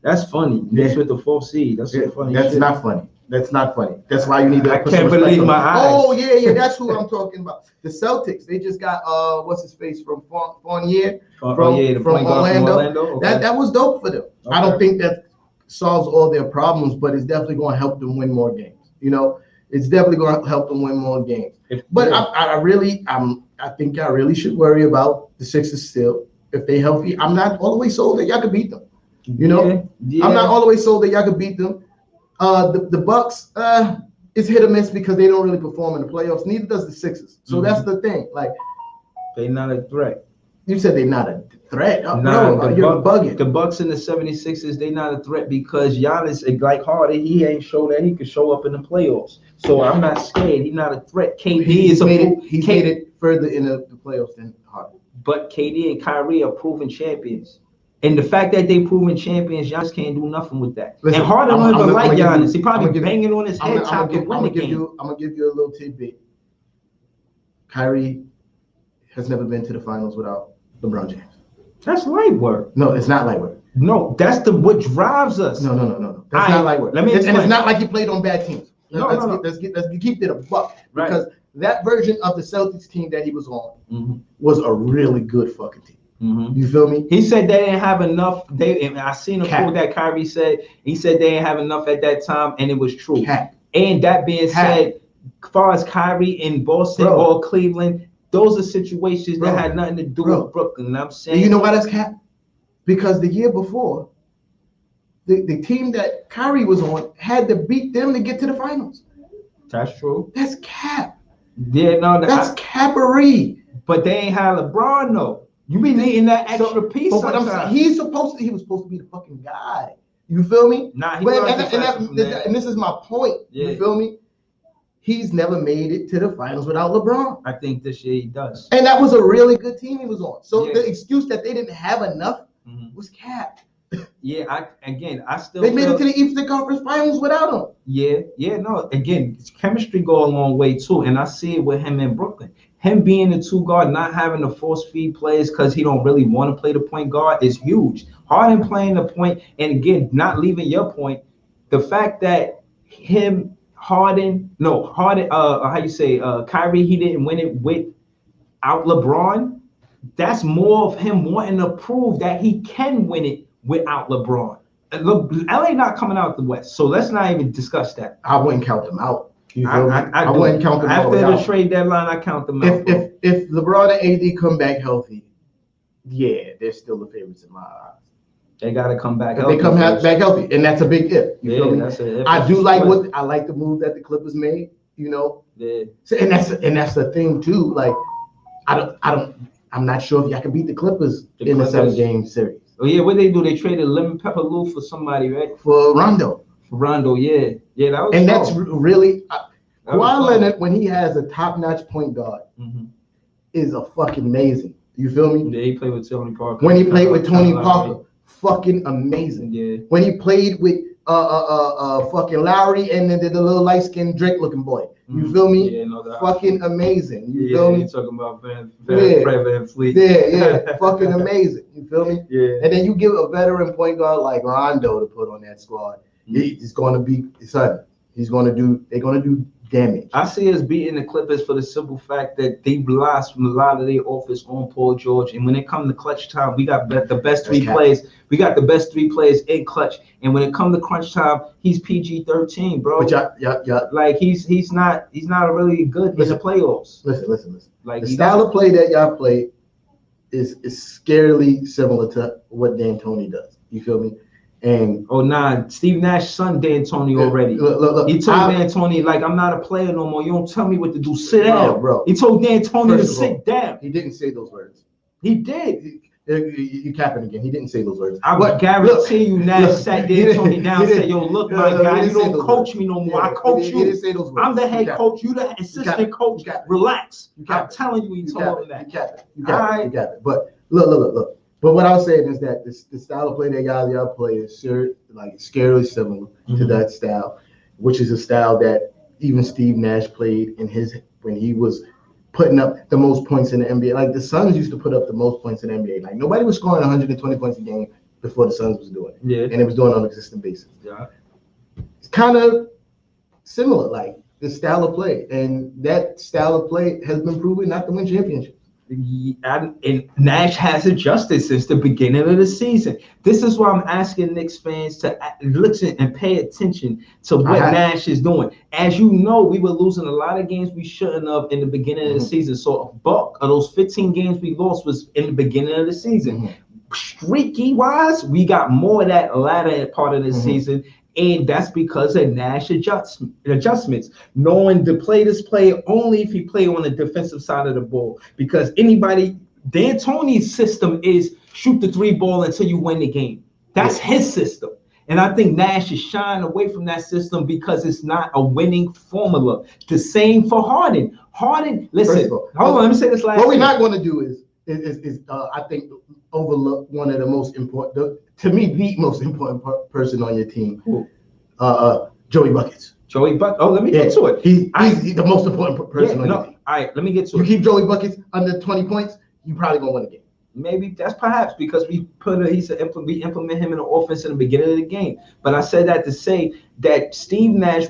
That's funny. That's with the 4th seed. That's funny. That's shit. not funny. That's not funny. That's why you need to. I can't believe my eyes. Oh yeah. That's who I'm talking about. The Celtics. They just got what's his face from Fournier from Orlando. Okay. That was dope for them. Okay. I don't think that solves all their problems, but it's definitely going to help them win more games. You know, it's definitely going to help them win more games. But I think I really should worry about the Sixers still. If they healthy, I'm not all the way sold that y'all could beat them. You know, I'm not all the way sold that y'all could beat them. The Bucks, it's hit or miss because they don't really perform in the playoffs. Neither does the Sixers. So that's the thing. Like, they're not a threat. You said they're not a threat. You're bugging. The Bucks and the 76ers, they're not a threat because Giannis, like Harden, he ain't show that he could show up in the playoffs. So I'm not scared. He's not a threat. KD he's made it further in the playoffs than Harden. But KD and Kyrie are proven champions. And the fact that they proven champions, Giannis can't do nothing with that. Listen, and Harden don't even like Giannis. He probably banging on his head top to win the game. I'm gonna give you a little tidbit. Kyrie has never been to the finals without LeBron James. That's light work. No, it's not light work. No, that's what drives us. No. That's not light work. And it's not like he played on bad teams. Let's keep it a buck. Because that version of the Celtics team that he was on was a really good fucking team. Mm-hmm. You feel me? He said they didn't have enough. I seen a quote that Kyrie said. He said they didn't have enough at that time, and it was true. And that being said, as far as Kyrie in Boston or Cleveland, those are situations that had nothing to do with Brooklyn. And I'm saying, and you know why that's cap? Because the year before, the team that Kyrie was on had to beat them to get to the finals. That's true. That's cap. Yeah, no, that's cappery. But they ain't had LeBron though. You be needing that extra piece. But he was supposed to be the fucking guy. You feel me? Nah, and this is my point. Yeah. You feel me? He's never made it to the finals without LeBron. I think this year he does. And that was a really good team he was on. So the excuse that they didn't have enough was cap. Yeah, I still they made it to the Eastern Conference Finals without him. Yeah, no. Again, chemistry go a long way too, and I see it with him in Brooklyn. Him being the two guard, not having to force feed plays because he don't really want to play the point guard is huge. Harden playing the point, and again, not leaving your point, the fact that Kyrie, he didn't win it without LeBron. That's more of him wanting to prove that he can win it without LeBron. LA not coming out the West, so let's not even discuss that. I wouldn't count them out. I wouldn't count them out. After the trade deadline, I count them out. If LeBron and AD come back healthy, yeah, they're still the favorites in my eyes. They got to come back healthy. They come back healthy, and that's a big if. You feel me? That's a if. I like the move that the Clippers made. You know, So, and that's the thing too. Like, I'm not sure if y'all can beat the Clippers in a 7-game series. Oh yeah, what they do? They traded Lemon Pepper Lou for somebody, right? For Rondo. Yeah, that was. And that's really Kawhi Leonard when he has a top-notch point guard is a fucking amazing. You feel me? Yeah, he played with Tony Parker. When he played with Tony Parker, fucking amazing. Yeah. When he played with fucking Lowry and then the little light-skinned Drake looking boy. You feel me? Yeah, no, fucking amazing. You feel me? You're talking about Fred VanVleet. Yeah, fucking amazing. You feel me? Yeah. And then you give a veteran point guard like Rondo to put on that squad. He's going to be son. They're going to do damage. I see us beating the Clippers for the simple fact that they've lost a lot of their offense on Paul George, and when it comes to clutch time, we got the best three players. We got the best three players in clutch, and when it comes to crunch time, he's PG-13, bro. But yeah. Like he's not really good in the playoffs. Listen. Like the style of play that y'all play is scarily similar to what D'Antoni does. You feel me? And Steve Nash's son D'Antoni already. Look, he told D'Antoni, like, I'm not a player no more. You don't tell me what to do. Sit down, bro. He told D'Antoni to sit down. He didn't say those words. He did. You capping again. He didn't say those words. I would guarantee you Nash sat D'Antoni down and said, yo, look, my guy, you don't coach me no more. I coach you. He didn't say those words. I'm the head coach. You the assistant coach. Relax. I'm telling you, he told him that. You got it. But look. But what I was saying is that the style of play that y'all play is scarily similar to that style, which is a style that even Steve Nash played when he was putting up the most points in the NBA. Like the Suns used to put up the most points in the NBA. Like nobody was scoring 120 points a game before the Suns was doing it. Yeah. And it was doing it on a consistent basis. Yeah. It's kind of similar, like the style of play. And that style of play has been proven not to win championships. And Nash has adjusted since the beginning of the season. This is why I'm asking Knicks fans to listen and pay attention to what Nash is doing. As you know, we were losing a lot of games we shouldn't have in the beginning of the season. So a bulk of those 15 games we lost was in the beginning of the season. Streaky wise, we got more of that latter part of the season. And that's because of Nash adjustments, knowing to play this player only if he play on the defensive side of the ball. Because D'Antoni's system is shoot the 3 ball until you win the game. That's his system. And I think Nash is shying away from that system because it's not a winning formula. The same for Harden. Listen, hold on, let me say this last What we're not going to do is I think overlook one of the most important, to me, the most important person on your team. Who? Joey Buckets. Joey Buckets. Oh, let me get to it. He's the most important person on your team. All right, let me get to it. You keep Joey Buckets under 20 points, you probably gonna win the game. Maybe that's perhaps because we implement him in the offense in the beginning of the game. But I said that to say that Steve Nash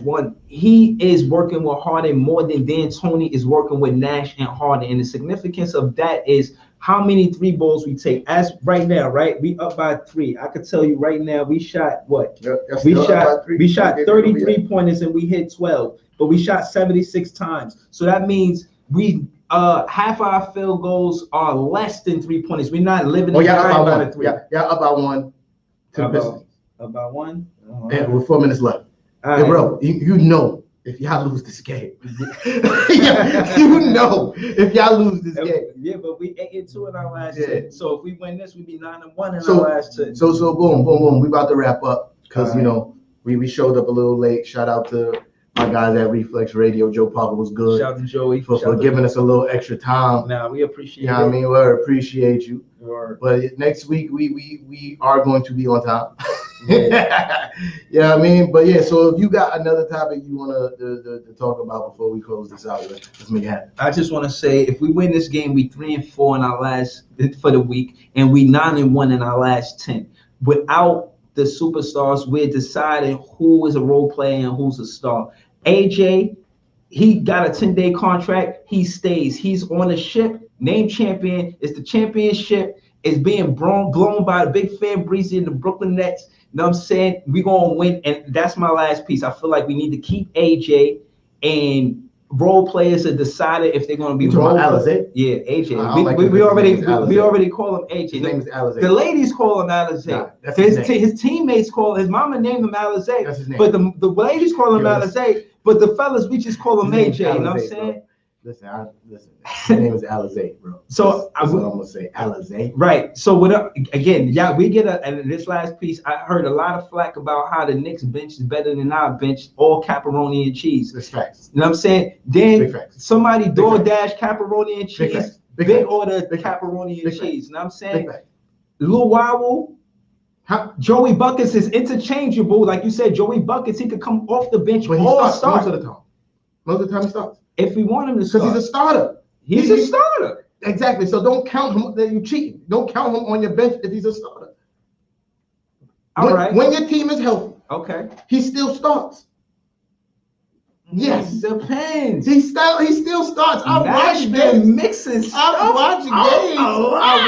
he is working with Harden more than D'Antoni is working with Nash and Harden. And the significance of that is how many 3 balls we take. As right now, right? We up by 3. I could tell you right now, we shot what? We shot 33 pointers and we hit 12, but we shot 76 times. So that means we half our field goals are less than 3 pointers. We're not living by the 3. Yeah, up by 1 to the Pistons. About 1? Yeah, with 4 minutes left. Hey, bro, you know if y'all lose this game. You know if y'all lose this game. Yeah, but we 8-2 in our last 10. So if we win this, we'd be 9-1 in our last 10. So boom. We about to wrap up because we showed up a little late. Shout out to our guys at Reflex Radio. Joe Parker was good. Shout out to Joey for giving us a little extra time. Nah, we appreciate it. You know what I mean? We appreciate you. But next week we are going to be on time. Yeah, I mean, but yeah. So if you got another topic you want to talk about before we close this out, let's make it happen. I just want to say, if we win this game, we 3-4 in our last for the week, and we 9-1 in our last 10. Without the superstars, we're deciding who is a role player and who's a star. AJ, he got a 10-day contract. He stays. He's on the ship. Named champion. It's the championship. It's being blown by the big fan breezy in the Brooklyn Nets. You know what I'm saying? We're going to win. And that's my last piece. I feel like we need to keep AJ, and role players are decided if they're going to be role players. Yeah, AJ. We already call him AJ. His name is Alizé. The ladies call him Alizé. His teammates call his mama named him Alizé. That's his name. But the ladies call him Alizé. But the fellas, we just call him AJ. You know what I'm saying? Listen. His name is Alizé, bro. So that's what I'm gonna say, Alizé. Right. So we get and this last piece. I heard a lot of flack about how the Knicks bench is better than our bench, all pepperoni and cheese. That's facts. You know what I'm saying? Then somebody DoorDash pepperoni and cheese. Big order pepperoni and cheese. You know what I'm saying? Lil Wowell. Joey Buckets is interchangeable. Like you said, Joey Buckets, he could come off the bench or start. Most of the time he starts. If we want him to start. Because he's a starter. He's a starter. Exactly. So don't count him that you cheating. Don't count him on your bench if he's a starter. All right. When your team is healthy, okay, he still starts. Yes. Depends. He still starts. I watch mixes. I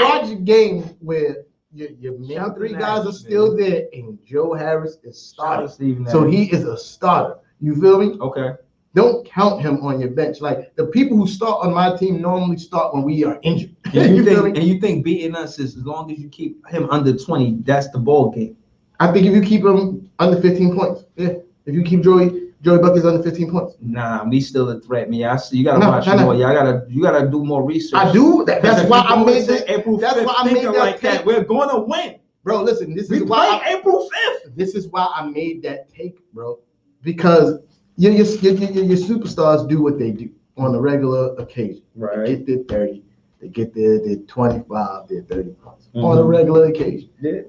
watch a game where your main 3 guys are still there and Joe Harris is starting. So he is a starter. You feel me? Okay. Don't count him on your bench. Like the people who start on my team normally start when we are injured. And you think beating us is as long as you keep him under 20, that's the ball game. I think if you keep him under 15 points, yeah. If you keep Joey Buckets under 15 points. Nah, we still a threat, man. I see you gotta watch more. You gotta do more research. I do. That's why I made that. That's why I made that like that. We're gonna win, bro. Listen, we play April 5th. This is why I made that take, bro. Because your superstars do what they do on a regular occasion. Right. They get their 30. They get their 25, their 30 points on a regular occasion. Yeah.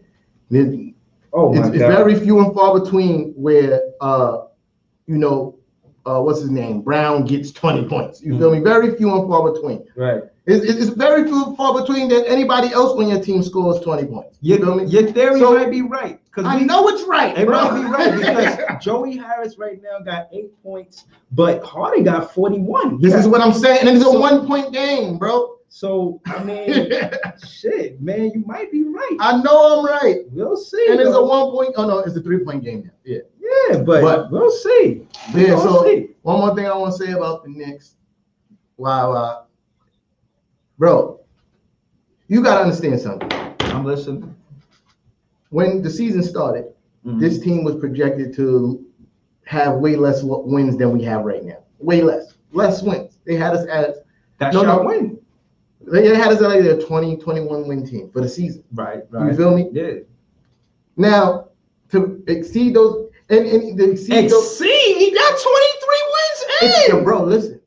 It's very few and far between where what's his name? Brown gets 20 points. You feel me? Very few and far between. Right. It's very few and far between that anybody else on your team scores 20 points. You feel me? Your theory might be right. I know it's right. It might be right because Joey Harris right now got 8 points, but Hardy got 41. This is what I'm saying. And it's a 1-point game, bro. So, I mean, shit, man, you might be right. I know I'm right. We'll see. And it's a 1 point. Oh, no, it's a 3-point game now. Yeah. Yeah, but we'll see. One more thing I want to say about the Knicks. Wow. Bro, you got to understand something. I'm listening. When the season started, this team was projected to have way less wins than we have right now. Way less. Less wins. They had us as... win. They had us at like a 20, 21 win team for the season. Right. You feel me? Yeah. Now, to exceed those... He got 23 wins in. Bro, listen.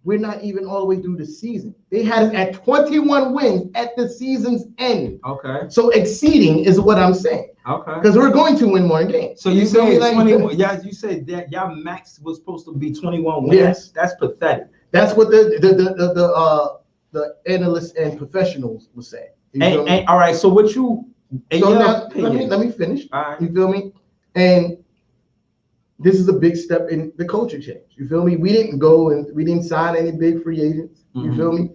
We're not even all the way through the season. They had us at 21 wins at the season's end. Okay. So exceeding is what I'm saying. Okay. Because we're going to win more games. So you said 21. Yeah, you said that y'all max was supposed to be 21 wins. Yes. That's pathetic. That's what the analysts and professionals were saying. And all right. So what you? So now let me finish. All right. You feel me? And this is a big step in the culture change. You feel me? We didn't go and we didn't sign any big free agents. You feel me?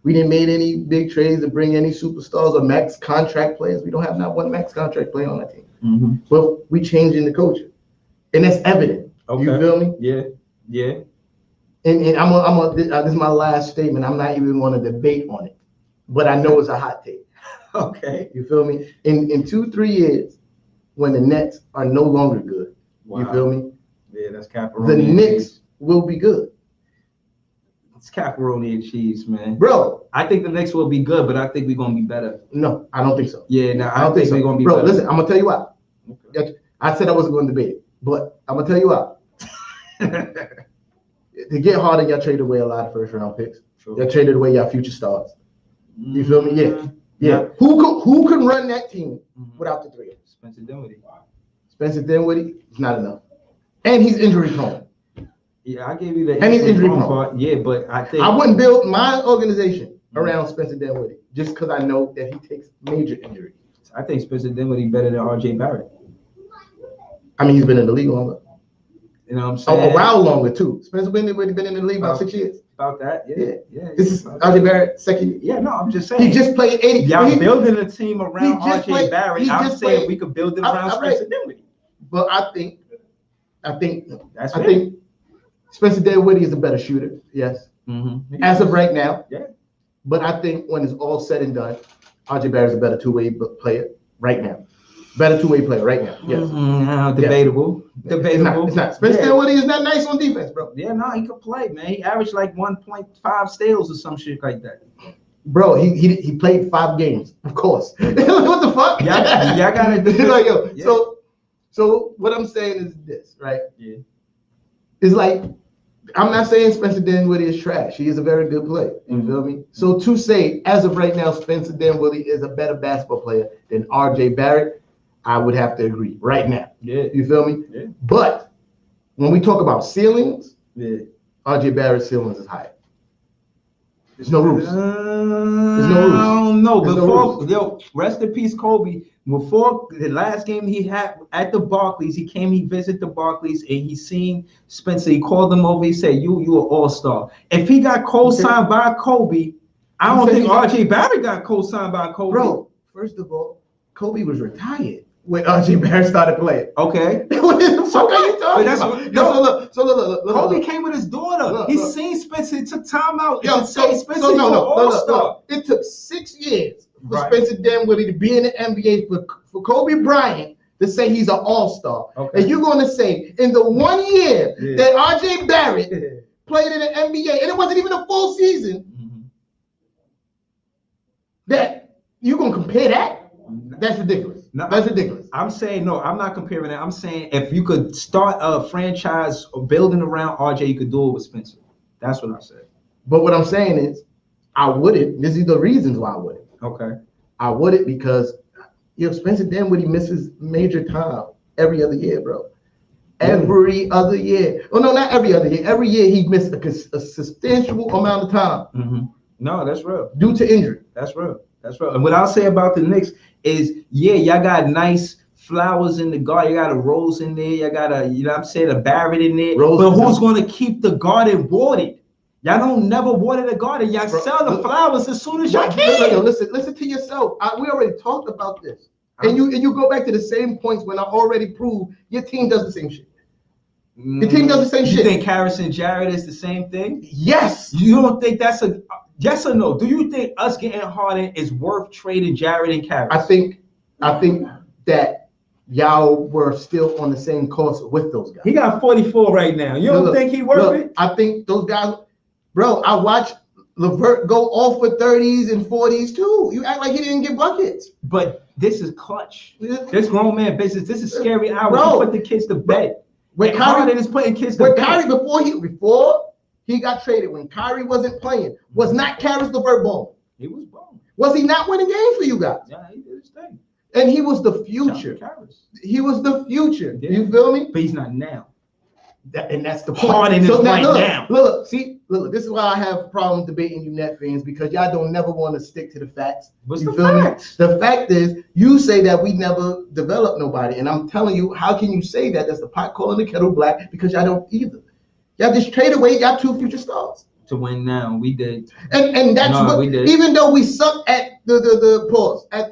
We didn't make any big trades to bring any superstars or max contract players. We don't have not one max contract player on that team. Mm-hmm. But we changing the culture, and that's evident. Okay. You feel me? Yeah, yeah. And this is my last statement. I'm not even going to debate on it, but I know it's a hot take. Okay. You feel me? In 2-3 years, when the Nets are no longer good, wow. You feel me? Yeah, that's caparoni. The Knicks will be good. It's caparoni and cheese, man. Bro, I think the Knicks will be good, but I think we're gonna be better. No, I don't think so. Yeah, no, I don't think we're gonna be better. Bro, listen, I'm gonna tell you why. Okay. I said I wasn't going to debate it, but I'm gonna tell you why. To get harder, y'all traded away a lot of first round picks. True. Y'all traded away y'all future stars. You feel me? Yeah. Yeah. Who can run that team without the three? Spencer Dinwiddie. Spencer Dinwiddie is not enough. And he's injury prone. Yeah, I gave you the injury prone part. Yeah, but I think I wouldn't build my organization around Spencer Dinwiddie just because I know that he takes major injuries. I think Spencer Dinwiddie better than RJ Barrett. I mean, he's been in the league longer. You know what I'm saying? A while longer too. Spencer Dinwiddie been in the league about 6 years. About that, yeah. This is RJ Barrett's second year. Yeah, no, I'm just saying. He just played 80. Y'all building a team around RJ Barrett. I'm saying we could build it around Spencer Dinwiddie. But I think Spencer Dinwiddie is a better shooter. Yes. Mm-hmm. As of right now. Yeah. But I think when it's all said and done, RJ Barrett's a better two-way player right now. Better two-way player right now. Yes. Debatable. Yeah. Debatable. It's not. Spencer Dinwiddie is not nice on defense, bro. Yeah, no, he could play, man. He averaged like 1.5 steals or some shit like that. Bro, he played 5 games, of course. What the fuck? Y'all gotta do like, yo, yeah. So what I'm saying is this, right? Yeah. It's like, I'm not saying Spencer Dinwiddie is trash. He is a very good player. You feel me? So to say, as of right now, Spencer Dinwiddie is a better basketball player than RJ Barrett, I would have to agree right now. Yeah. You feel me? Yeah. But when we talk about ceilings, yeah, RJ Barrett's ceilings is higher. There's no roofs. There's no roofs. I don't know. Before, rest in peace, Kobe. Before the last game he had at the Barclays, he visited the Barclays, and he seen Spencer. He called him over. He said, "You an all-star." If he got co-signed by Kobe, I don't think RJ Barrett got co-signed by Kobe. Bro, first of all, Kobe was retired when RJ Barrett started playing. Okay. What the fuck are you talking about? So look. Kobe came with his daughter. He seen Spencer. He took time out. Spencer, no. It took 6 years for Spencer Dinwiddie to be in the NBA for Kobe Bryant to say he's an all-star. Okay. And you're going to say in the 1 year that RJ Barrett played in the NBA, and it wasn't even a full season, that you're going to compare that? That's ridiculous. No, that's ridiculous. I'm saying, no, I'm not comparing that. I'm saying if you could start a franchise building around RJ, you could do it with Spencer. That's what I said. But what I'm saying is, I wouldn't. This is the reasons why I wouldn't. Okay. I wouldn't because, Spencer Dinwiddie misses major time every other year, bro. Every other year. Oh, no, not every other year. Every year he missed a substantial amount of time. Mm-hmm. No, that's real. Due to injury. That's real. That's real. And what I'll say about the Knicks is, y'all got nice flowers in the garden. You got a rose in there. You got a Barrett in there. But who's going to keep the garden watered? Y'all don't never water the garden. Y'all sell the flowers as soon as y'all can. Listen to yourself. We already talked about this. And you go back to the same points when I already proved your team does the same shit. Your team does the same shit. You think Harris and Jarrett is the same thing? Yes. You don't think that's a yes or no? Do you think us getting Harden is worth trading Jarrett and Harris? I think that y'all were still on the same course with those guys. He got 44 right now. You don't think he worth it? I think those guys, bro, I watched LeVert go off with 30s and 40s too. You act like he didn't get buckets. But this is clutch. This grown man business. This is scary hours. Bro, put the kids to bed. When Kyrie is putting kids to bed. Kyrie before he got traded, when Kyrie wasn't playing, was not Karis LeVert balling? He was balling. Was he not winning games for you guys? Yeah, he did his thing. And he was the future. He was the future. Yeah. You feel me? But he's not now. And that's the point. Harden is right now. Look, this is why I have problems debating you Net fans, because y'all don't never want to stick to the facts. What's the facts? The fact is, you say that we never developed nobody, and I'm telling you, how can you say that? That's the pot calling the kettle black, because y'all don't either. Y'all just trade away y'all 2 future stars. to win now. We did. And that's what we did. Even though we suck at the pause at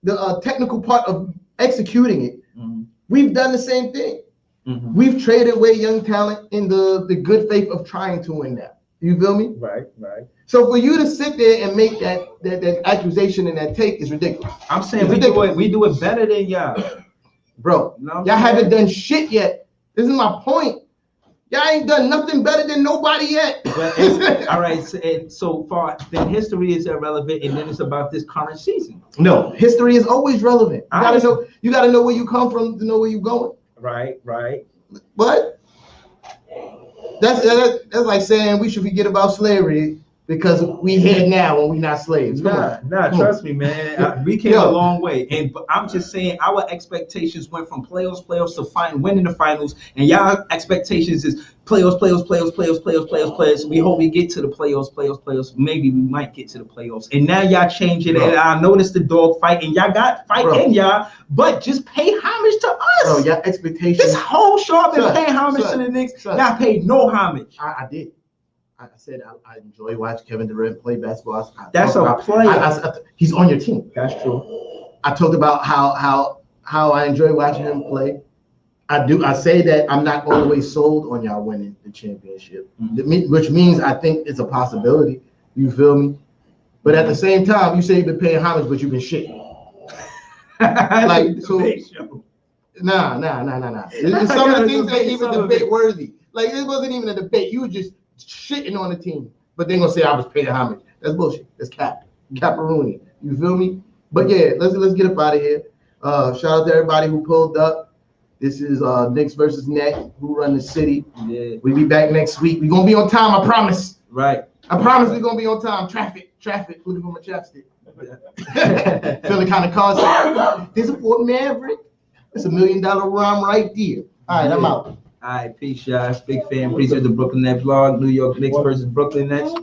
the technical part of executing it, we've done the same thing. We've traded away young talent in the good faith of trying to win that. You feel me? Right. So for you to sit there and make that accusation and that take is ridiculous. I'm saying we do it better than y'all. Bro, y'all haven't done shit yet. This is my point. Y'all ain't done nothing better than nobody yet. Well, all right, so far, then history is irrelevant, and then it's about this current season. No, history is always relevant. You gotta know where you come from to know where you're going. Right. But that's like saying we should forget about slavery because we here now and we not slaves. Trust me, man. We came a long way, and I'm just saying our expectations went from playoffs to winning the finals, and y'all expectations is playoffs. We hope we get to the playoffs. Maybe we might get to the playoffs, and now y'all change it. And I noticed the dog fight, and y'all got fight in y'all, but just pay homage to us. Bro, y'all expectations. This whole show I've been paying homage to the Knicks. Y'all paid no homage. I did. I said I enjoy watching Kevin Durant play basketball. That's a player. He's on your team. That's true. I talked about how I enjoy watching him play. I say that I'm not always sold on y'all winning the championship, which means I think it's a possibility. You feel me? But at the same time, you say you've been paying homage, but you've been shitting. Like so. Nah. It's some of the things that ain't even debate worthy. Like it wasn't even a debate. You were just shitting on the team, but they're gonna say I was paying homage. That's bullshit. That's caparoonie. You feel me? But yeah, let's get up out of here. Shout out to everybody who pulled up. This is Knicks versus Nets. Who run the city? Yeah. We'll be back next week. We're gonna be on time. I promise. Right. I promise we're gonna be on time. Traffic. Looking for my chapstick. Feeling kind of constant. There's a Fort Maverick. It's $1 million rhyme right there. All right, I'm out. All right, peace, y'all. Big fan. Appreciate the Brooklyn Nets vlog. New York Knicks versus Brooklyn Nets.